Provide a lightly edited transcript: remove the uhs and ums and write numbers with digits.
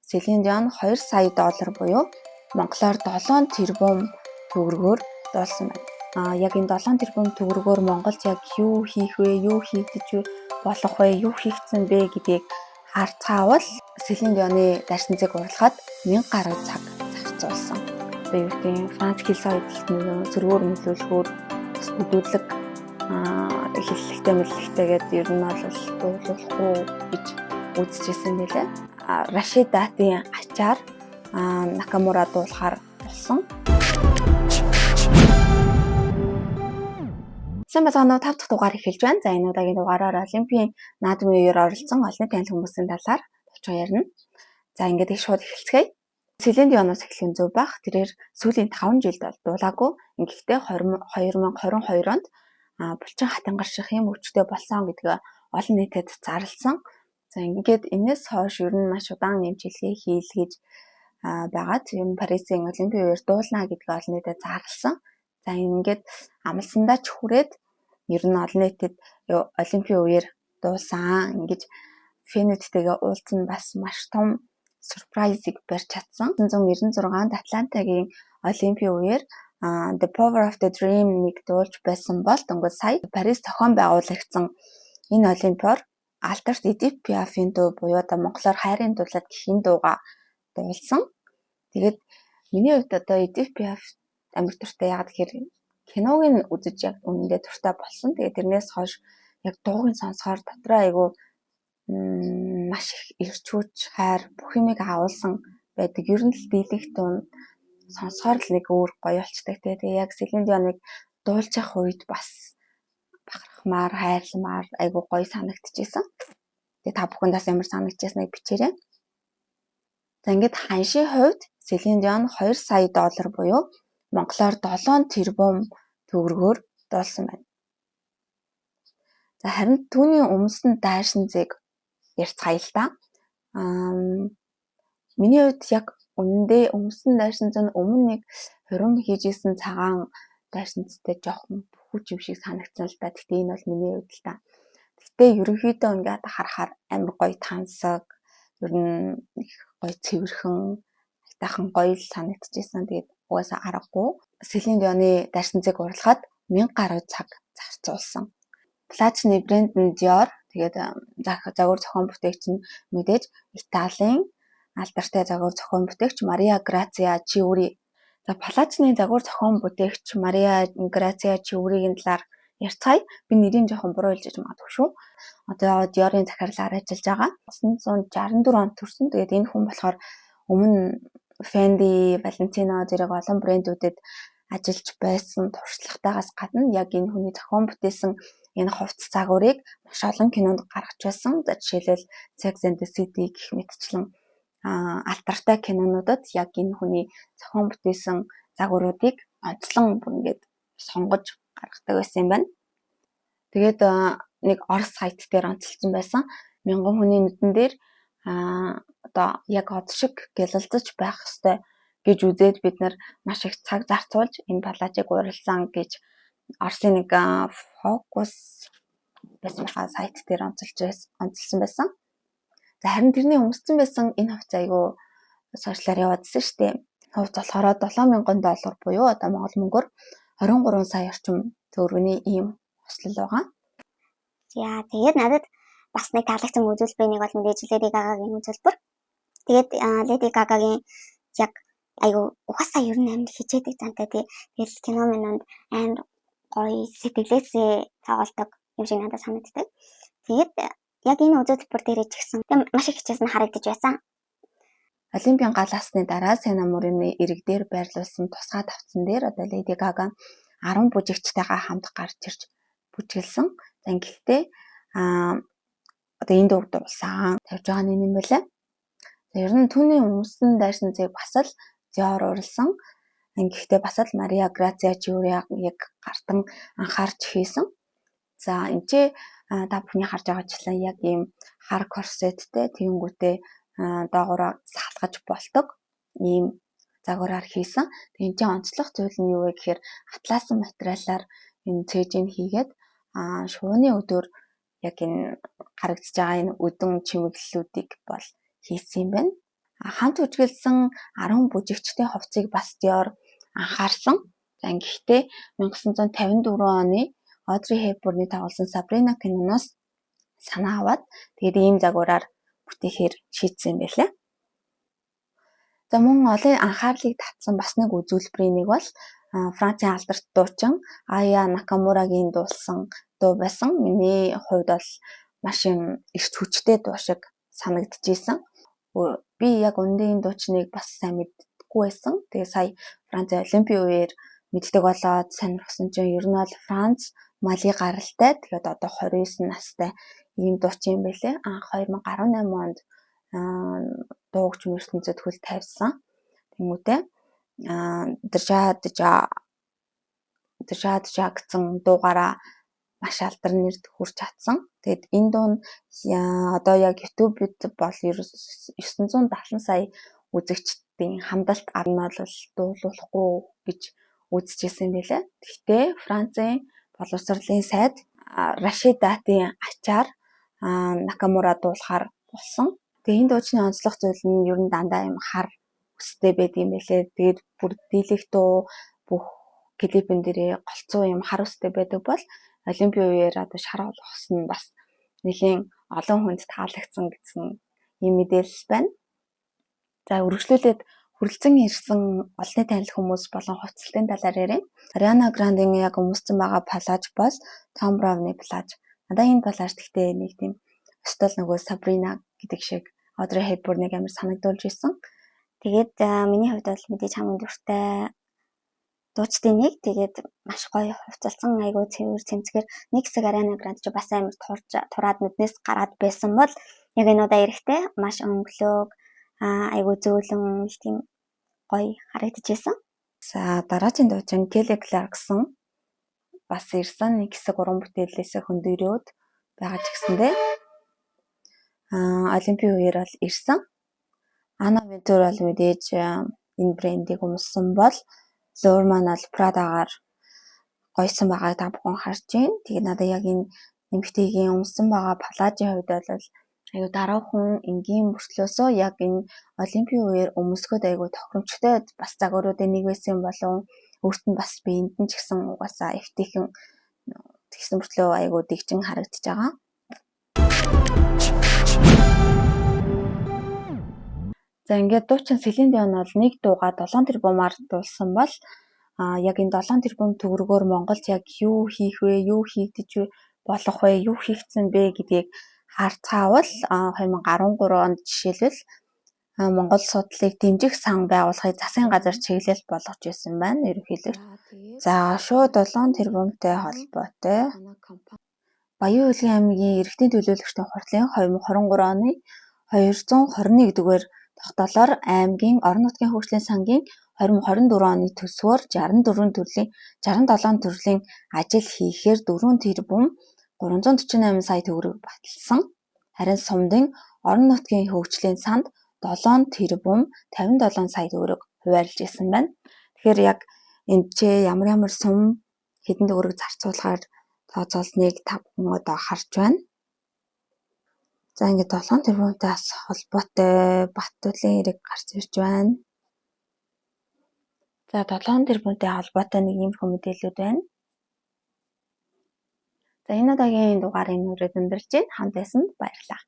Селин Дион 2 сая доллар буюу монголоор 7 тэрбум төгрөгөөр дуулсан байна. Яг энэ 7 тэрбум төгрөгөөр Монголд яг юу хийх вэ, юу хийгдэж болох вэ, юу хийгдсэн бэ гэдгийг харцгаавал Селин Дионы дайсанцыг уралхад 1000 гаруй цаг зарцуулсан. Одоо юу гэдэг Франц хэл соёлын зөргөөр нөлөөлөхөөр өгүүлэг хэллэгтэй мэллэгтэйгээд ер нь бол дуулах уу гэж үзчихсэн нэлээ. Рашид Датын ачаар Накамура дуулахаар болсон. Сайн байцгаана уу, 5 дахь дугаар эхэлж байна. За энэ удаагийн дугаараар Олимпийн наадмын үеэр оролцсон олон танил хүмүүсийн талаар товчхон ярина. За ингээд их шууд эхэлцгээе. Селин Дионоос эхлэх зөв бах. Тэрээр сүүлийн 5 жилд бол дуулаагүй. Ингэхдээ 2022 онд булчин хатангар шиг юм өвчтэй болсон гэдгээ олон нийтэд зарласан. За ингээд энэс хойш ер нь маш удаан эмчилгээ хийлгэж байгаад ер нь Парисын Олимпийн үеэр дуулна гэдгээ олон нийтэд зарласан. За ингээд амлсандаа ч хүрээд ер нь олон нийтэд Олимпийн үеэр дуулсан ингэж фэнүүдтэйгээ уулзсан бас маш том сюрпрайзыг барьж чадсан. 1996-нд Атлантагийн Олимпийн үеэр The Power of the Dream-ийг дуулж байсан бол дөнгөж сая Парис зохион байгуулагдсан энэ Олимпиор Алтарт Эдип Пиафын дуу буюу одоо монголоор хайрын дуулаад гэхийн дууга дуулсан. Тэгээд миний хувьд одоо Эдип Пиаф амар туртай яагаад гэхээр киног нь үзэж яг үнэндээ туртай болсон. Тэгээд тэрнээс хойш яг дуугийн сонсохоор дотроо айгүй маш их эрч хүч хайр бүх юмыг агуулсан байдаг. Ер нь л дийлэх дуу сонсохоор л нэг өөр гоё болчдаг. Тэгээ яг Селин Дионыг дуулж явах үед бас бахархмаар, хайрламаар айгүй гоё санагдчихсэн. Тэгээ та бүхэндээс ямар санагдчихсныг бичээрэй. За ингээд ханшийн хувьд Селин Дион 2 сая доллар буюу монголоор 7 тэрбум төгрөгөөр дуулсан байна. За харин түүний өмсөн дайшинзыг ярьцгаая л да. Миний хувьд яг үнэндээ өмсөн дайшинз нь өмнө нэг хурим хийжсэн цагаан дайшинзтай жоохон бүхүүч юм шиг санагдсан л да. Гэхдээ энэ бол миний хувьд л да. Гэхдээ ерөнхийдөө ингээд харахаар амар гоё тансаг, ер нь их гоё цэвэрхэн, айтайхан гоё л санагдчихсан. Тэгээд угаасаа аргагүй. Селин Дионы дайсанцыг уралхад 1000 гаруй цаг зарцуулсан. Платины брэнд нь Dior. Тэгээд загвар зохион бүтээгч нь мэдээж Италийн алдартай загвар зохион бүтээгч Мария Грация Чиури. За платины загвар зохион бүтээгч Мария Грация Чиуригийн талаар ярьцгаая. Би нэрийг жоохон буруу хэлж магадгүй шүү. Одоо Dior-ын захирлаар ажиллаж байгаа. 1964 онд төрсөн. Тэгээд энэ хүн болохоор өмнө Fendi, Valentino зэрэг олон брэндүүдэд ажиллаж байсан туршлагатайгаас гадна яг энэ хүний зохион бүтээсэн энэ хувцас загварыг маш олон кинонд гаргаж байсан. За жишээлбэл Sex and the City гэх мэтчлэн алдартай кинонуудад яг энэ хүний зохион бүтээсэн загваруудыг онцлон бүр ингээд сонгож гаргадаг байсан юм байна. Тэгээд нэг Орос сайт дээр онцлсон байсан. 1000 хүний нүдэн дээр одоо яг од шиг гялалзаж байх ёстой гэж үзээд бид нар маш их цаг зарцуулж энэ палажийг урилсан гэж Оросын нэг фокус байсан сайт дээр онцлсан байсан. За харин тэрний өмссөн байсан энэ хувцас айгүй сошиалаар яваадсэн шүү дээ. Хувцас болохоор $7000 буюу одоо монгол мөнгөөр 23 сая орчим төгрөгийн ийм хослол байгаа. За тэгээд надад бас нэг таалагдсан үзүүлбэр нэг бол мэдээж Lady Gaga-гийн үзүүлбэр. Тэгээд Lady Gaga-гийн яг айгу ухасаа ер нь амар хичээдэг зантай тэгээд кино минонд амар гоё сэтгэлээсээ тоглолдог юм шиг надад санагддаг. Тэгээд яг энэ үзүүлбэр дээр ч гэсэн маш их хичээсэн харагдаж байсан. Олимпийн гал асны дараа Сена Морины ирэг дээр байрлуулсан тусгай тавцсан дээр одоо Lady Gaga 10 бүжигчтэйгээ хамт гарч ирж бүжгэлсэн. За ингэхдээ одоо энэ дуу дуулсан тавьж байгаа нь юм байлаа. Ер нь түүний өмсөн дайсанцыг бас л Dior уралсан. Ингэхдээ бас л Мария Грация Чиури яг гартан анхаарч хийсэн. За энэ та бүхний харж байгаачлан яг ийм хар корсеттэй тэнгүүтээ доогоороо салгаж болдог ийм загвараар хийсэн. Тэгээд энэ онцлог зүйл нь юу вэ гэхээр атласан материалаар энэ цээжийг хийгээд шувууны өдөр яг энэ харагдаж байгаа энэ өдөн чимэглэлүүдийг бол хийсэн юм байна. Хамт үжиглсэн 10 бүжигчдийн хувцсыг бас Dior анхаарсан. За гэхдээ 1954 оны Audrey Hepburn-ы тоглосон Sabrina киноноос санаа аваад тэгээд ийм загвараар бүтээхээр шийдсэн юм байлээ. За мөн олон анхаарлыг татсан бас нэг үзүүлбэрийн нэг бол Францын алдарт дуучин Ая Накамурагийн дуулсан дуу байсан. Миний хувьд бол маш юм эрт хүчтэй дуу шиг санагдчихсэн. Би яг үндийн дуучныг бас сайн мэддэггүй байсан. Тэгээ сая Францын Олимпийн үеэр мэддэг болоод сонирхсан чинь ер нь бол Франц Мали гаралтай. Тэгээд одоо 29 настай ийм дуучин юм байлээ. Анх 2018 онд дуугч ертөнцөд хөл тавьсан. Тэмүүтэй Джа гэсэн дуугаараа маш алдар нэрд хүрч чадсан. Тэгээд энэ дуу нь одоо яг YouTube-д бол 970 сая үзэгчдийн хамдалт авна бол дуулахгүй гэж үзчихсэн байлээ. Гэхдээ Францын боловсролын сайд Рашид Датын ачаар Накамура дуулахаар болсон. Тэгээ энэ дуучны онцлог зүйл нь ер нь дандаа юм хар үстэй байдаг юм байлээ. Тэгээд бүр дийлэх дуу бүх клипэн дээрээ голцоо юм хар үстэй байдаг бол Олимпийн үеэр одоо шар болгох нь бас нэлийн олон хүнд таалагдсан гэсэн юм мэдээлэл байна. За үргэлжлүүлээд хүрэлцэн ирсэн олонний танил хүмүүс болон хувцалтын талаар ярив. Ariana Grande-ийн яг өмссөн байгаа плаж бол Tom Browne-ы плаж. Надаа энэ плаж гэхдээ нэг тийм өстөл нөгөө Sabrina гэдэг шиг Audrey Hepburn-ыг амар санагдуулж ирсэн. Тэгээд миний хувьд бол мэдээж хамгийн дуртай дуучдын нэг. Тэгээд маш гоё хувцалсан айгуу цэвэр цэмцгэр нэг хэсэг Ariana Grande ч бас амар тураад нүднээс гараад байсан бол яг энэ удаа эрэхтэй маш өнгөлөг айгуу зөөлөн тийм гоё харагдчихсэн. За дараагийн дуучин Kelly Clarkson бас ирсэн нэг хэсэг уран бүтээлээсээ хөндөрөөд байгаа ч гэсэндээ Олимпийн үеэр бол ирсэн. Anna Wintour бол мэдээж энэ брендийг өмссөн бол Lorman бол Prada-гаар гойсон байгааг та бүхэн харж байна. Тэгээд надад яг энэ эмэгтэйгийн өмссөн байгаа плажийн хувьд бол аюу дараахан энгийн мөртлөөсөө яг энэ Олимпийн үеэр өмсгöd аюу тохиромжтой бас загваруудын нэг байсан болов өөрт нь бас биеинд нь ч гэсэн угаасаа эвтэйхэн тэгсэн мөртлөө аюу дэгжин харагдаж байгаа. За ингээд дуучин Celine Dion бол нэг дуугаа 7 тэрбумаар дуулсан бол яг энэ 7 тэрбум төгрөгөөр Монголд яг юу хийх вэ, юу хийгдэж болох вэ, юу хийгдсэн бэ гэдгийг харцгаавал 2013 онд жишээлбэл Монгол судлалыг дэмжих сан байгуулахыг засгийн газар чиглэл болгож байсан байна. Ерөнхийдөө. За шууд 7 тэрбумтай холбоотой Баян Хөлийн аймгийн иргэдийн төлөөлөгчдийн хурлын 2023 оны 221 дугаар тогтоолоор аймгийн орон нутгийн хөгжлийн сангийн 2024 оны төсвөөр 67 төрлийн ажил хийхээр 4 тэрбум 348 сая төгрөг баталсан. Харин сумдын орон нутгийн хөгжлийн санд 7 тэрбум 57 сая төгрөг хуваарлж ирсэн байна. Тэгэхээр яг энд ч ямар сум хэдэн төгрөг зарцуулахаар тооцоолсныг та бүхэн одоо харж байна. За ингээд 7 тэрбумтай холбоотой Баттуулын хэрэг гарч ирж байна. За 7 тэрбумтай холбоотой нэг иймэрхүү мэдээлэлүүд байна. За энэ удаагийн дугаарыг өндөрлж байна. Хамт байсанд баярлалаа.